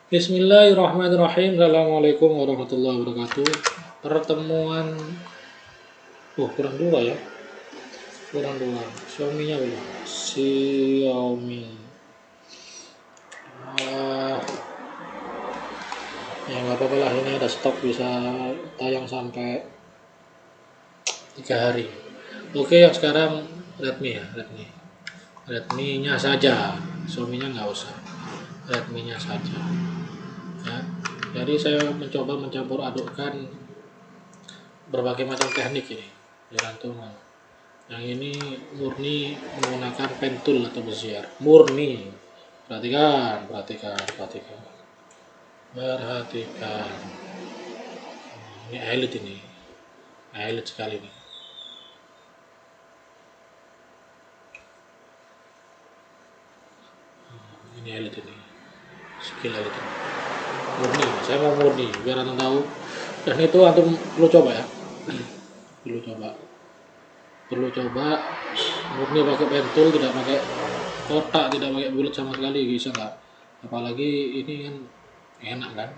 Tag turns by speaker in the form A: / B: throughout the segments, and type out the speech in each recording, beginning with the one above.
A: Bismillahirrahmanirrahim. Assalamualaikum warahmatullahi wabarakatuh. Pertemuan, kurang dua ya, kurang dua. Xiaomi-nya belum. Xiaomi. Ah, ya nggak apa-apa lah, ini ada stok, bisa tayang sampai 3 hari. Oke, yang sekarang Redmi ya, Redmi-nya saja. Xiaomi-nya nggak usah. Redmi-nya saja. Ya. Jadi saya mencoba mencampur adukkan berbagai macam teknik ini di gantungan. Yang ini murni menggunakan pen tool atau bezier. Murni. Perhatikan. Perhatikan. Ini elite ini. Elite sekali nih. Ini elite ini. Skill elite ini. Murni, saya mau murni biar antum tahu. Dan itu antum perlu coba ya. perlu coba murni pakai pen tool, tidak pakai kotak, tidak pakai bulat sama sekali, bisa nggak? Apalagi ini kan enak kan,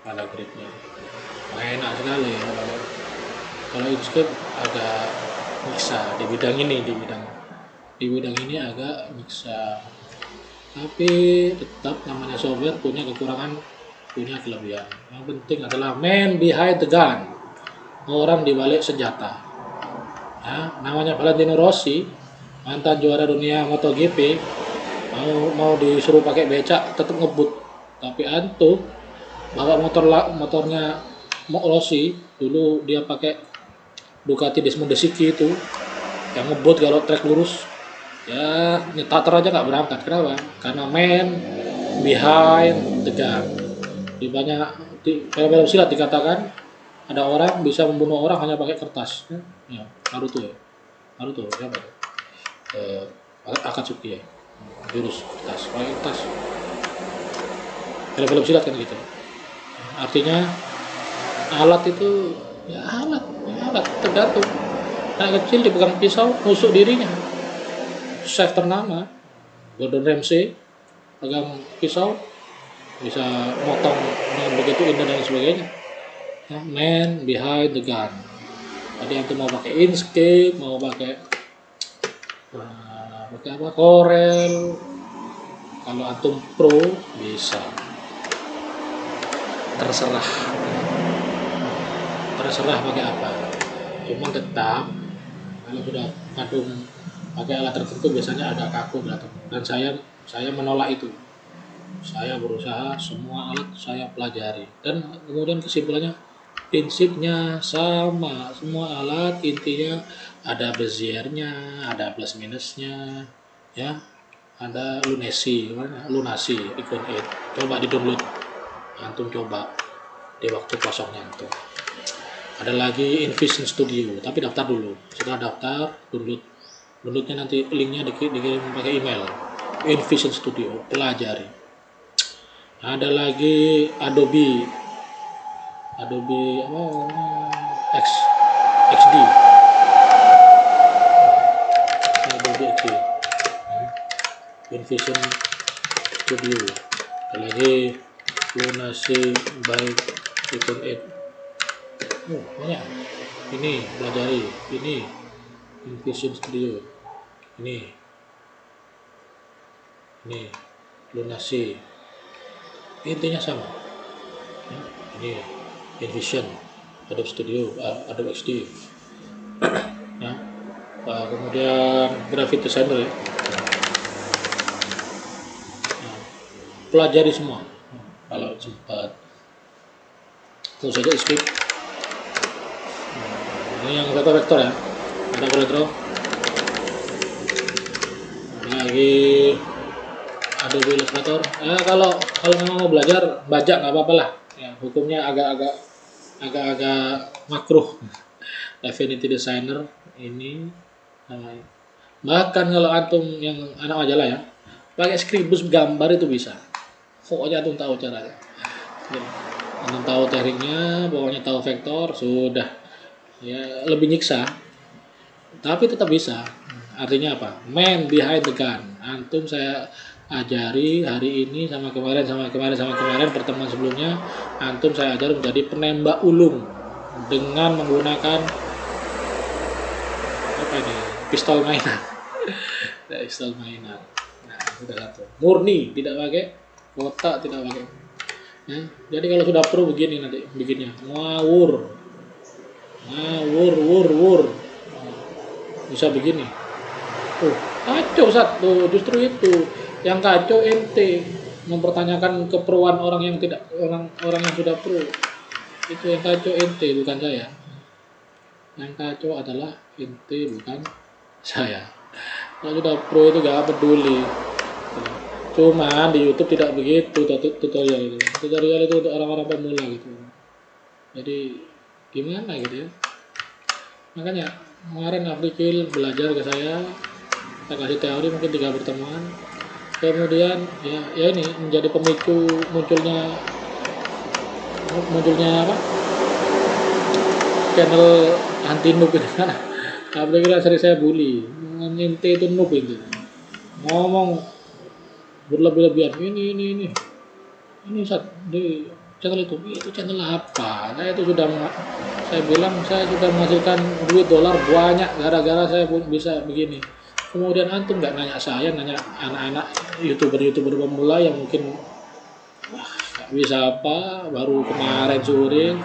A: ada gripnya, enak sekali ya. Kalau Inkscape agak nyiksa di bidang ini, agak nyiksa, tapi tetap namanya software punya kekurangan, punya kelebihan. Yang penting adalah man behind the gun, orang di balik senjata. Nah, namanya Valentino Rossi, mantan juara dunia MotoGP, mau disuruh pakai becak tetap ngebut. Tapi antum bawa motornya Rossi, dulu dia pakai Ducati Desmond Desicchi itu, yang ngebut kalau trek lurus, ya nyetater aja nggak berangkat. Kenapa? Karena man behind the gun. Di banyak film silat dikatakan ada orang bisa membunuh orang hanya pakai kertas. Ya, Naruto siapa tuh? Akatsuki ya, jurus kertas, pakai kertas. Film silat kan gitu. Artinya alat itu ya alat tergantung. Anak kecil dipegang pisau nusuk dirinya. Chef ternama Gordon Ramsay pegang pisau bisa motong dengan begitu indah dan sebagainya. Man behind the gun. Tadi antum mau pakai Inkscape, mau pakai apa, Corel. Kalau antum pro bisa. Terserah pakai apa. Cuma tetap kalau sudah kadung pakai alat tertentu biasanya ada kaku belakang. Dan saya menolak itu. Saya berusaha semua alat saya pelajari, dan kemudian kesimpulannya prinsipnya sama, semua alat intinya ada beziernya, ada plus minusnya, ya, ada lunasi Icon 8. Coba di download, antum coba di waktu kosongnya antum. Ada lagi InVision Studio, tapi daftar dulu. Setelah daftar, downloadnya nanti linknya dikirim pakai email. InVision Studio, pelajari. Ada lagi Adobe XD. Adobe XD. InVision Studio. Ada lagi Lunasi by Icon 8. Banyak. Ini pelajari. Ini InVision Studio. Ini Lunasi. Intinya sama. Ini InVision, Adobe Studio, Adobe XD. Ya. Kemudian graphic designer ya. Pelajari semua. Kalau sempat, terus saja skip. Ini yang vektor ya. Ada Corel. Lagi Adobe Illustrator. Ya, kalau memang mau belajar bajak nggak apa-apa lah. Ya, hukumnya agak makruh. Affinity Designer ini. Bahkan kalau antum yang anak majalah ya, pakai Scribus gambar itu bisa. Pokoknya antum tahu caranya. Antum tahu tekniknya, pokoknya tahu vektor, sudah. Ya, lebih nyiksa, tapi tetap bisa. Artinya apa? Man behind the gun. Antum saya ajari hari ini sama kemarin pertemuan sebelumnya, antum saya ajar menjadi penembak ulung dengan menggunakan apa ini, pistol mainan. Pistol mainan. Nah, sudah satu. Murni, tidak pakai kotak, tidak pakai. Ya, jadi kalau sudah pro begini nanti bikinnya ngawur, wur. Bisa begini. Kacau Ustaz. Tuh, justru itu yang kacau ente mempertanyakan keperuan orang yang tidak orang yang sudah pro. Itu yang kacau ente, bukan saya. Yang kacau adalah ente, bukan saya. Kalau sudah pro itu gak peduli. Cuma di YouTube tidak begitu tutorial itu. Tutorial itu untuk orang-orang pemula gitu. Jadi gimana gitu ya. Makanya kemarin Afrikil belajar ke saya kasih teori mungkin 3 pertemuan. Kemudian ya ini menjadi pemicu munculnya apa? Channel anti noob itu kan. Afrikil sering saya bully. Ente itu noob itu. Ngomong berlebih-lebihan ini saat di channel itu channel apa? Saya bilang saya sudah menghasilkan duit dolar banyak gara-gara saya bisa begini. Kemudian antum nggak nanya saya, nanya anak-anak youtuber pemula yang mungkin nggak bisa apa, baru kemarin sore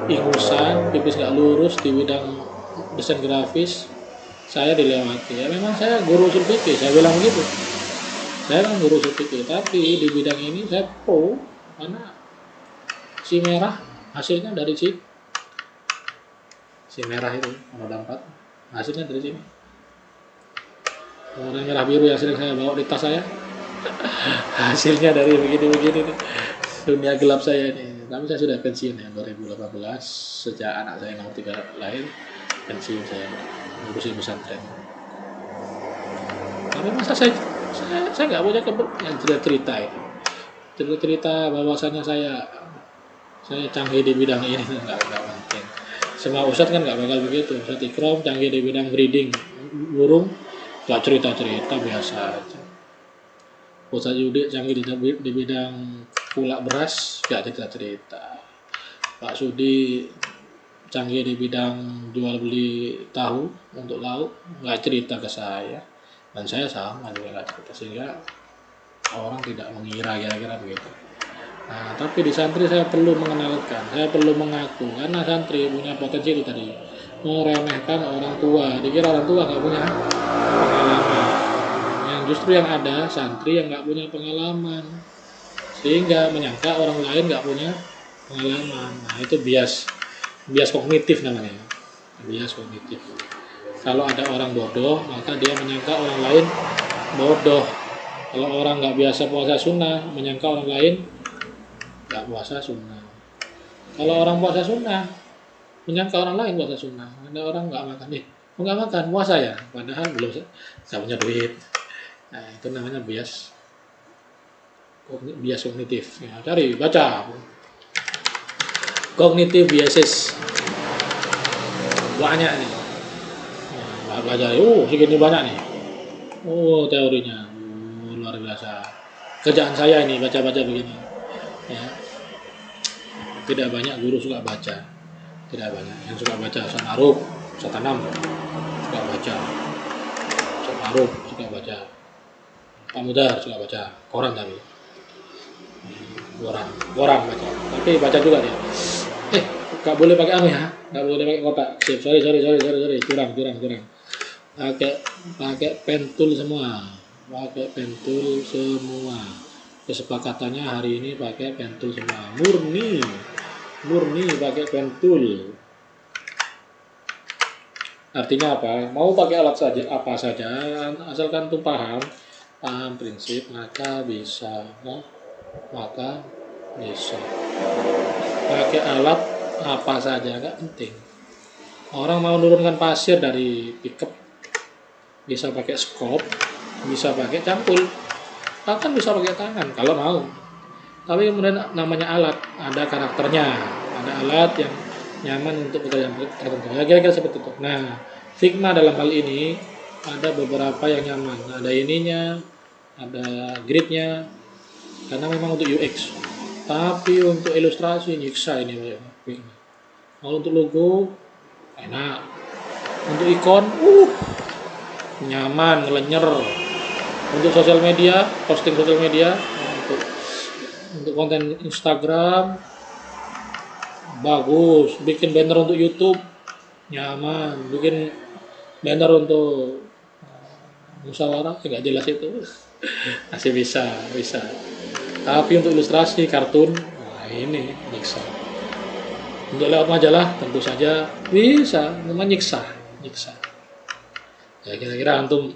A: ingusan, pipis nggak lurus di bidang desain grafis, saya dilewati. Ya memang saya guru usul fikih, saya bilang begitu. Saya kan guru usul fikih, tapi di bidang ini saya pro karena si merah hasilnya dari si merah itu roda 4 hasilnya dari sini. Warna merah biru yang sering saya bawa di tas saya hasilnya dari begini nih. Dunia gelap saya ini. Tapi saya sudah pensiun ya 2018 sejak anak saya nomor 3 lahir, pensiun saya ngurusin pesantren. Tapi masa saya nggak punya yang cerita itu. Cerita bahwasanya saya canggih di bidang ini nggak mungkin. Semua ustadz kan nggak bakal begitu. Ustadz Ikram canggih di bidang breeding burung, nggak cerita biasa aja. Ustadz Yudi canggih di bidang pulak beras, nggak cerita. Pak Sudi canggih di bidang jual beli tahu untuk lauk, nggak cerita ke saya. Dan saya sama juga nggak cerita, sehingga orang tidak mengira kira-kira begitu. Nah, tapi di santri saya perlu mengenalkan, saya perlu mengaku, karena santri punya potensi itu tadi, meremehkan orang tua, dikira orang tua nggak punya pengalaman. Yang justru yang ada santri yang nggak punya pengalaman, sehingga menyangka orang lain nggak punya pengalaman. Nah, itu bias kognitif namanya, bias kognitif. Kalau ada orang bodoh, maka dia menyangka orang lain bodoh. Kalau orang nggak biasa puasa sunnah, menyangka orang lain nggak puasa sunnah. Kalau orang puasa sunnah, menyangka orang lain puasa sunnah. Ada orang nggak makan, nggak makan puasa ya, padahal belum nggak punya duit. Nah, itu namanya bias kognitif. Ya, cari baca kognitif biases banyak nih. Nah, belajar, segini banyak nih. Teorinya luar biasa. Kerjaan saya ini baca-baca begini. Ya. Tidak banyak guru suka baca. Tidak banyak. Yang suka baca Ustaz Aruf, Ustaz Tanam suka baca. Ustaz Aruf suka baca. Pak Mudar suka baca. Koran tapi. Koran baca. Tapi baca juga dia. Gak boleh pakai ya. Gak boleh pakai kotak. Sorry. Curang. Pakai pentul semua. Kesepakatannya hari ini pakai pentul semua. Murni pakai pentul. Artinya apa? Mau pakai alat saja apa saja, asalkan tuh paham prinsip, maka bisa. Pakai alat apa saja nggak penting. Orang mau menurunkan pasir dari pickup bisa pakai skop, bisa pakai cangkul, bahkan bisa pakai tangan kalau mau. Tapi kemudian namanya alat, ada karakternya, ada alat yang nyaman untuk pekerjaan tertentu. Ya kira-kira seperti itu. Nah, Figma dalam hal ini ada beberapa yang nyaman. Ada ininya, ada gridnya, karena memang untuk UX. Tapi untuk ilustrasi nyiksa ini Pak. Kalau untuk logo enak, untuk ikon nyaman, ngelenyer. Untuk sosial media, posting sosial media, untuk konten Instagram bagus, bikin banner untuk YouTube nyaman, bikin banner untuk musyawarah nggak jelas itu masih bisa. Tapi untuk ilustrasi kartun, nah ini nyiksa. Untuk lewat majalah tentu saja bisa, memang nyiksa. Ya kira-kira antum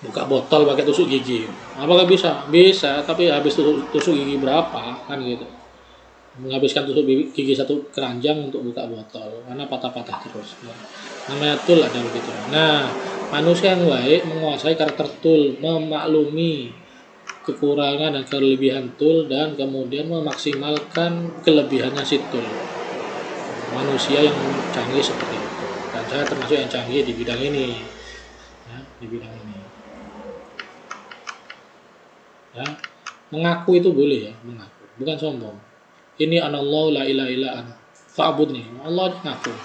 A: buka botol pakai tusuk gigi, apakah bisa? Bisa, tapi habis tusuk gigi berapa kan gitu. Menghabiskan tusuk gigi satu keranjang untuk buka botol, karena patah-patah terus. Namanya tool ada begitu. Nah, manusia yang baik menguasai karakter tool, memaklumi kekurangan dan kelebihan tool, dan kemudian memaksimalkan kelebihannya si tool. Manusia yang canggih seperti itu. Dan saya termasuk yang canggih di bidang ini. Ya, di bidang ini. Ya, mengaku itu boleh ya, mengaku, bukan sombong. Ini anallahu la ilaha illa ana fa'budni. Allah ngaku.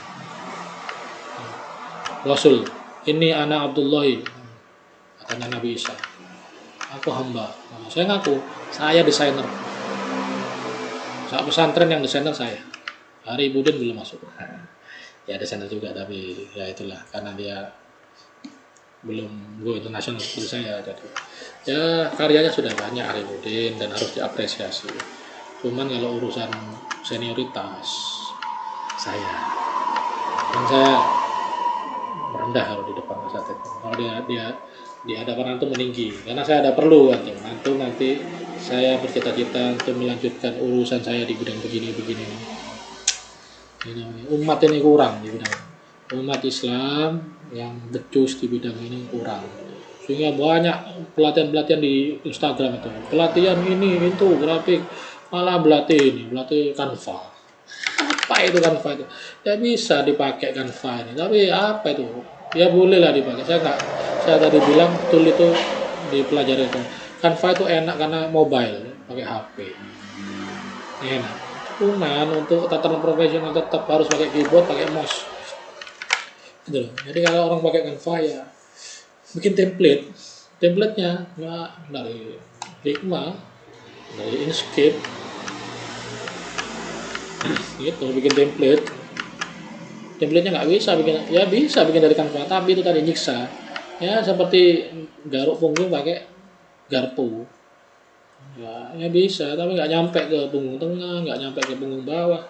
A: Rasul, ini ana Abdullahi, katanya Nabi Isa. Aku hamba. Nah, saya ngaku, saya desainer. Saat pesantren yang desainer saya. Hari Budin belum masuk. Ya desainer juga, tapi ya itulah karena dia belum go internasional seperti saya. Jadi ya karyanya sudah banyak Arifudin dan harus diapresiasi. Cuman kalau urusan senioritas saya merendah kalau di depan Mas Atep. Kalau dia di hadapan antum meninggi, karena saya ada perlu antum nanti saya bercita-cita untuk melanjutkan urusan saya di bidang begini. Ini umat ini kurang di bidang, umat Islam yang becus di bidang ini kurang, sehingga banyak pelatihan di Instagram itu, pelatihan ini itu grafik, malah berlatih Canva. Apa itu Canva itu? Ya bisa dipakai Canva ini, tapi apa itu? Ya boleh lah dipakai. Saya tadi bilang tool itu dipelajari itu. Canva itu enak karena mobile, pakai HP. Enak. Cuman untuk tatanan profesional tetap harus pakai keyboard, pakai mouse. Gitu loh. Jadi kalau orang pakai Canva ya bikin templatenya ya dari Figma, dari Inkscape, gitu bikin templatenya nggak bisa bikin, ya bisa bikin dari Canva, tapi itu tadi nyiksa. Ya seperti garuk punggung pakai garpu. Ya bisa, tapi nggak nyampe ke punggung tengah, nggak nyampe ke punggung bawah.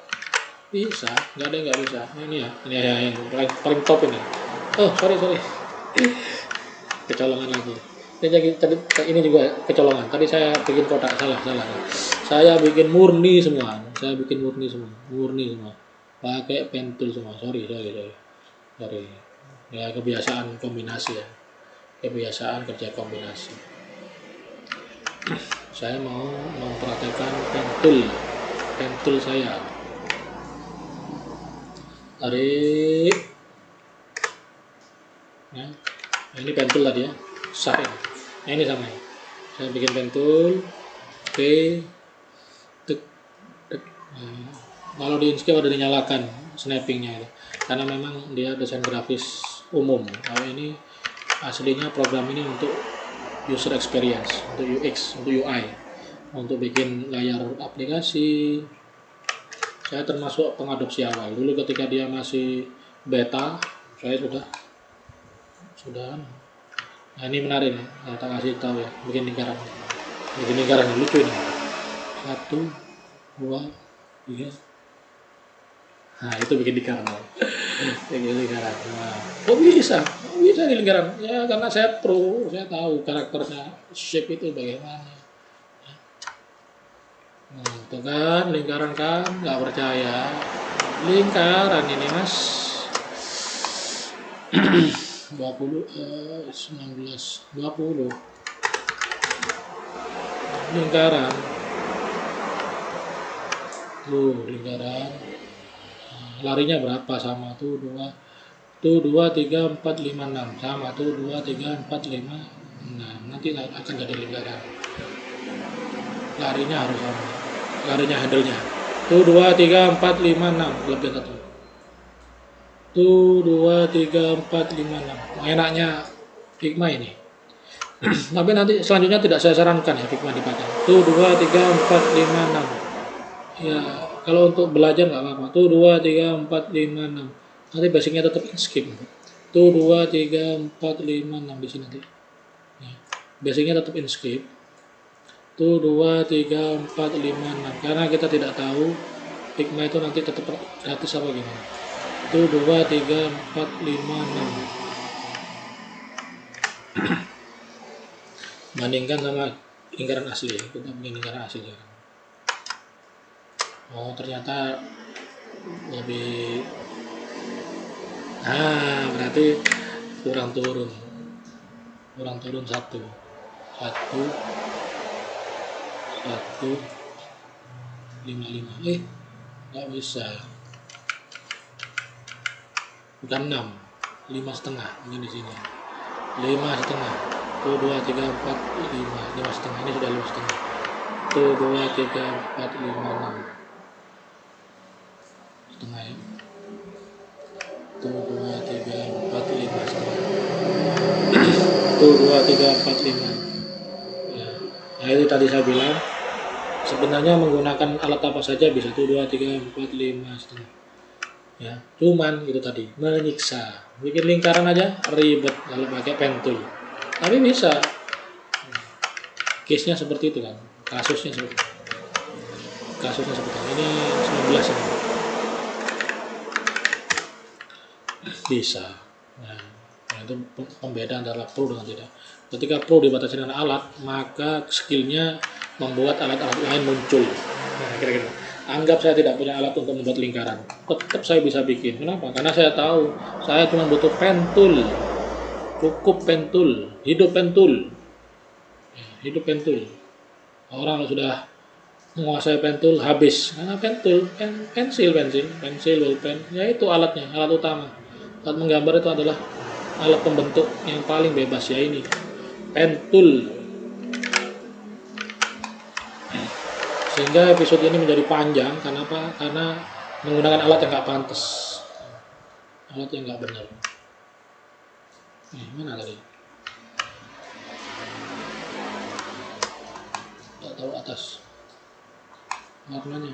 A: Bisa, nggak ada yang nggak bisa. Ini ya yang paling top ini. Oh sorry, kecolongan lagi. Ini juga kecolongan. Tadi saya bikin kotak salah. Saya bikin murni semua. Pakai pentul semua. Sorry. Dari ya kebiasaan kombinasi ya. Kebiasaan kerja kombinasi. Saya mau mempraktekkan pentul saya. Tarik. Ya. Ini pentul tadi ya. Sah ya. Nah, ini sama ya. Saya bikin pentul. Oke. Kalau di Inkscape udah dinyalakan snappingnya itu, karena memang dia desain grafis umum. Kalau ini aslinya program ini untuk user experience, untuk UX, untuk UI, untuk bikin layar aplikasi. Saya termasuk pengadopsi awal. Dulu ketika dia masih beta, saya sudah. Nah ini menarik nih, saya tak kasih tahu ya, bikin lingkaran lucu ini. 1, 2, 3. Nah itu bikin lingkaran. Nah, kok bisa di lingkaran? Ya karena saya pro, saya tahu karakternya shape itu bagaimana. Nah, itu kan lingkaran kan, nggak percaya. Lingkaran ini mas. 20, 19, 20. Lingkaran. Lingkaran. Larinya berapa? Sama tuh 2, 3, 4, 5, 6. Sama tuh 2, 3, 4, 5, Nah, nanti akan jadi lingkaran. Larinya harus sama. Larinya handle-nya. Tuh 2, 3, 4, 5, 6. Lebih satu. Tuh 2, 3, 4, 5, 6. Enaknya Figma ini. Tapi nanti selanjutnya tidak saya sarankan ya Figma dipakai. Tuh 2, 3, 4, 5, 6. Ya, kalau untuk belajar nggak apa-apa. Tuh 2, 3, 4, 5, 6. Nanti basicnya tetap skip. Tuh 2, 3, 4, 5, 6 di sini nanti. Ya. Basicnya tetap skip. Tuh 2, 3, 4, 5, 6. Karena kita tidak tahu Figma itu nanti tetap gratis apa gimana. Tuh 2, 3, 4, 5, 6. Bandingkan sama lingkaran asli ya. Kita bikin lingkaran asli sekarang. Oh, ternyata lebih berarti kurang turun satu 55. Nggak bisa, bukan 6, 5,5 ini di sini 5,5. Tuh 2, 3, 4, 5, 5,5. Ini sudah 5,5. Tuh 2, 3, 4, 5, 6 setengah ya. Tuh 2, 3, 4, 5 setengah. Tuh 2, 3, 4, 5 ya. Nah itu tadi saya bilang sebenarnya menggunakan alat apa saja bisa. Tuh 2, 3, 4, 5 setengah ya. Cuman itu tadi menyiksa, bikin lingkaran aja ribet kalau pakai pen tool. Tapi bisa, case nya seperti itu kan, kasusnya seperti itu. Ini 19 ini bisa. Nah, itu pembedaan antara pro dengan tidak. Ketika pro dibatasi dengan alat, maka skillnya membuat alat-alat lain muncul. Nah, kira-kira anggap saya tidak punya alat untuk membuat lingkaran, tetap saya bisa bikin. Kenapa? Karena saya tahu saya cuma butuh pen tool, cukup pen tool, hidup pen tool. Orang sudah menguasai pen tool habis, karena pen tool, pensil, pulpen, ya itu alatnya, alat utama. Alat menggambar itu adalah alat pembentuk yang paling bebas, ya ini pen tool. Sehingga episode ini menjadi panjang. Kenapa? Karena menggunakan alat yang nggak pantas, alat yang nggak benar. Mana tadi? Tak tahu atas warnanya.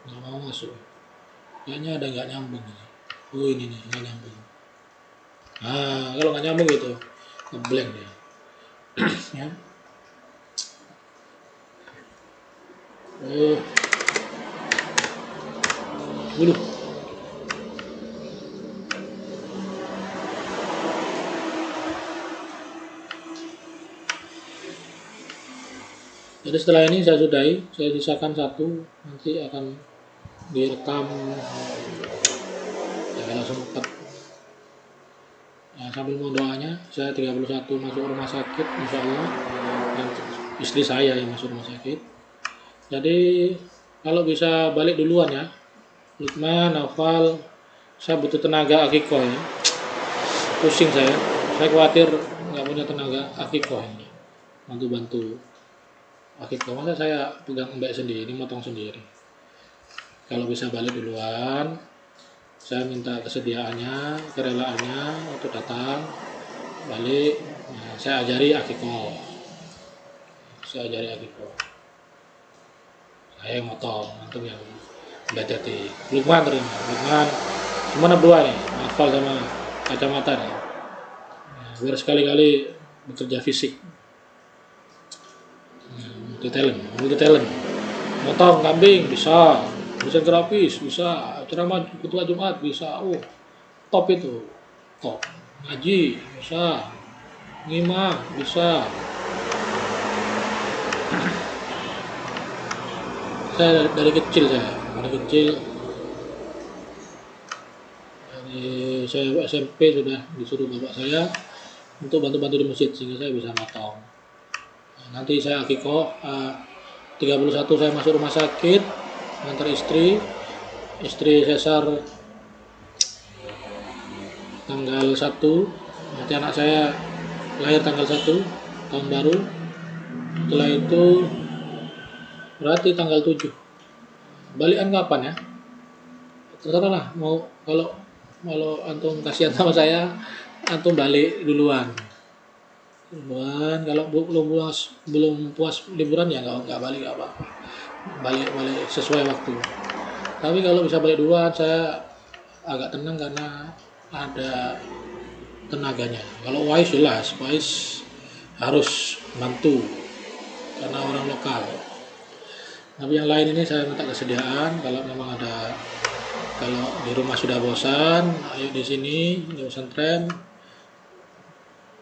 A: Nggak mau masuk. Kayaknya ada nggak nyambung ini. Oh ini nih nggak nyambung. Kalau nggak nyambung gitu ngeblank dia. Ya. Dulu. Jadi setelah ini saya sudahi, saya sisakan satu, nanti akan direkam ya kalau sempat. Ya, sambil mau doanya, saya 31 masuk rumah sakit, insya Allah, dan istri saya yang masuk rumah sakit. Jadi kalau bisa balik duluan ya, Lukman, Naufal, saya butuh tenaga Akiko ya. Pusing saya khawatir nggak punya tenaga Akiko ini, bantu-bantu Akiko. Masa saya pegang embek sendiri, motong sendiri. Kalau bisa balik duluan, saya minta kesediaannya, kerelaannya untuk datang balik. Nah, saya ajari Akiko. Saya yang motong, antum yang belajar. Lukman terima. Lukman cuma berdua nih, hafal sama kacamata nih. Nah, biar sekali-kali bekerja fisik. Multi talent. Motong kambing bisa, desain grafis bisa, ceramah ketua Jumat bisa. Top itu, top. Ngaji bisa, ngimah bisa. Saya dari kecil saya SMP sudah disuruh bapak saya untuk bantu-bantu di masjid sehingga saya bisa motong. Nanti saya Akiko 31 saya masuk rumah sakit, antar istri, istri sesar tanggal 1, nanti anak saya lahir tanggal 1 tahun baru. Setelah itu berarti tanggal 7. Balikan kapan ya? Terserah lah, mau kalau antum kasihan sama saya, antum balik duluan. Kalau belum puas liburan ya nggak balik, nggak apa-apa. Balik sesuai waktu. Tapi kalau bisa balik duluan, saya agak tenang karena ada tenaganya. Kalau Wais jelas, Wais harus bantu karena orang lokal. Tapi yang lain ini saya minta kesediaan kalau memang ada, kalau di rumah sudah bosan, ayo di sini di pesantren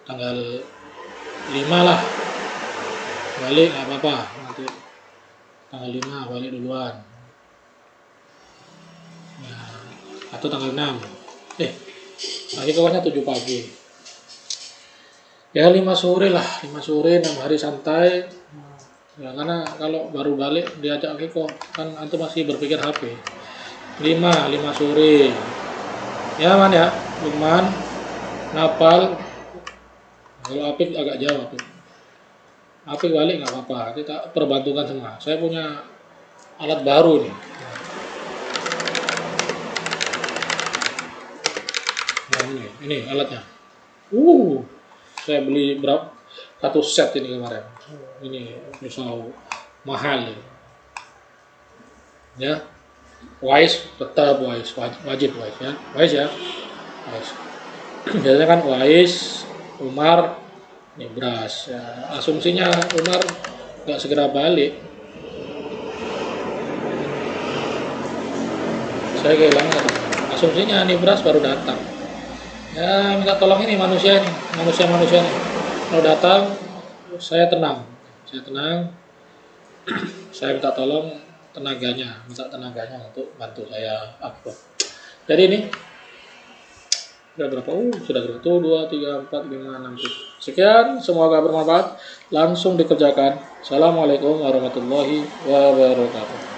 A: tanggal 5 lah balik, nggak apa-apa, nanti tanggal 5 balik duluan ya, atau tanggal 6 lagi kelasnya 7 pagi ya, 5 sore lah, 5 sore 6 hari santai ya, karena kalau baru balik diajak kok kan antum masih berpikir HP. 5 sore ya man ya, Lukman ngapal. Kalau Apik agak jauh, Apik balik nggak apa-apa, kita perbantukan semua. Saya punya alat baru nih. Nah ini alatnya. Saya beli berapa? 1 set ini kemarin. Ini misal mahal ya. Wais tetap Wais, wajib Wais ya. Wais ya. Wais. Biasanya kan Wais, Umar, Nibras ya, asumsinya Umar nggak segera balik, saya kehilangan asumsinya Nibras baru datang ya, minta tolong ini manusia nih, kalau datang saya tenang, saya minta tolong tenaganya untuk bantu saya upload. Jadi ini sudah berapa? Sudah 1, 2, 3, 4, 5, 6, 7. Sekian, semoga bermanfaat. Langsung dikerjakan. Assalamualaikum warahmatullahi wabarakatuh.